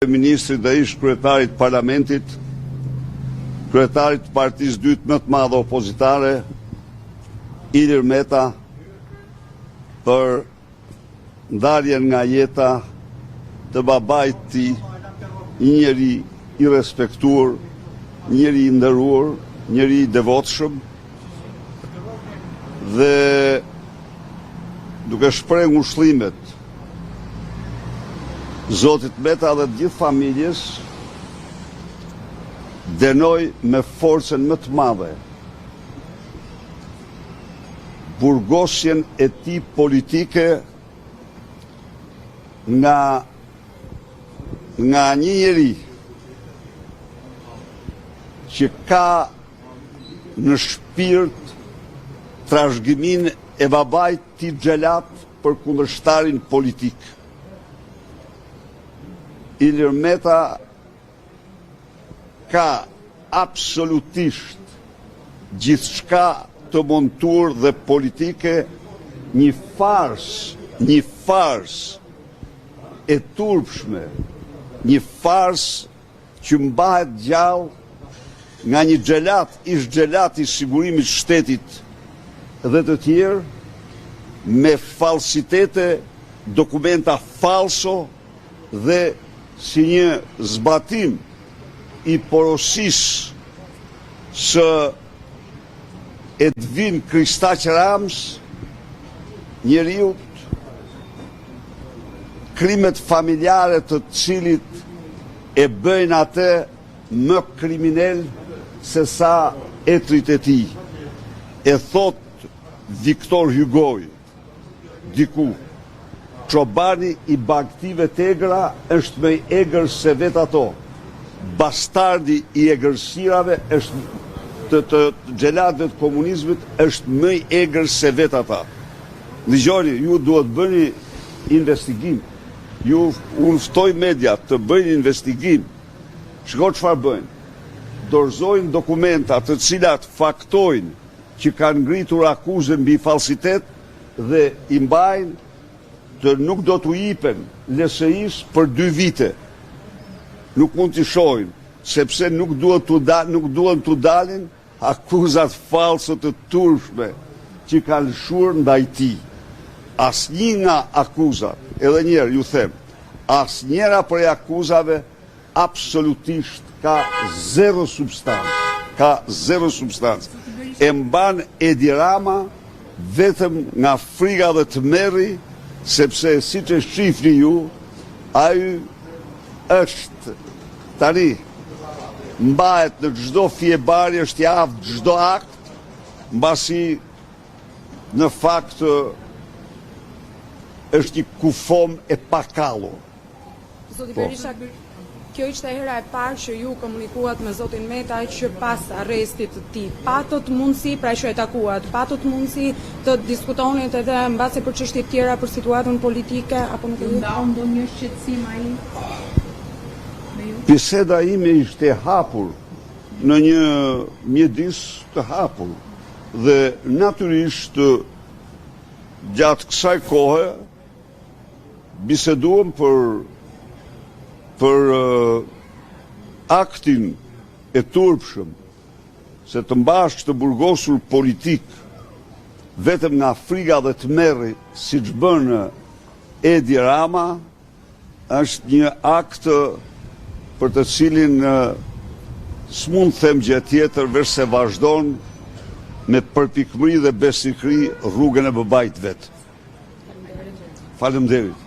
Ministrit dhe ish kryetarit parlamentit, kryetarit partisë dytë më të madhe opozitare, Ilir Meta, për ndarjen nga jeta të babait të tij, një njeri i respektuar, një njeri i nderuar, një njeri i devotshëm, dhe duke shprehur ngushëllimet Zotit Meta dhe të gjithë familjes, dënoj me forcën më të madhe burgosjen e tij politike nga një njeri që ka në shpirt trashëgimin e babait të tij xhelat për kundërshtarin politik. Ilir Meta ka absolutisht gjithçka të montuar dhe politike, një fars e turpshme, një fars që mbahet gjallë nga një xhelat, ish xhelat i sigurimit shtetit dhe të tjerë, me falsitete, dokumenta falso dhe si një zbatim i porosisë së Edvin Kristaq Rams, njeriu krimet familjare të cilit e bëjnë atë më kriminal se sa etrit e tij. E thot Victor Hugo diku: çobani i bagtive tegra është më i egër se vet ato. Bastardi i egërsirave është të xhelatëve të komunizmit është më i egër se vet ata. Dëgjoni, ju duhet bëni investigim. Unë ftoj media të bëjnë investigim. Shiko çfarë bëjnë. Dorëzojnë dokumenta të cilat faktojnë që kanë ngritur akuzë mbi falsitet dhe i mbajnë të nuk do t'u jipen LSI-s për 2 vite. Nuk mund t'i shohin, sepse nuk duhen t'u dalin akuzat false të turpshme që kanë lëshuar ndaj tij. Asnjë nga akuzat, edhe një herë ju them, asnjëra prej akuzave absolutisht ka zero substancë. Ka zero substancë. E mban Edi Rama vetëm nga frika dhe tmerri, sepse si që shifni ju, ai është tani mbahet në çdo fjebari, është i aftë çdo akt, mbasi në fakt është një kufom e pakallur. Zoti Berisha, kjo ishte hera e parë që ju komunikuat me zotin Meta që pas arrestit të tij. Patët mundësi, pra që e takuat, patët mundësi të diskutonit edhe mbasi për çështje tjera, për situatën politike, apo nuk e di? Ndau ndonjë shqetësim ai? Biseda ime ishte hapur në një mjedis të hapur dhe natyrisht gjatë kësaj kohe biseduam për aktin e turpshëm se të mbash të burgosur politik vetëm nga frika dhe tmerri, siç bën Edi Rama, është një akt për të cilin s'mund të them gjë tjetër veç se vazhdon me përpikmëri dhe besnikëri rrugën e babait vet. Faleminderit.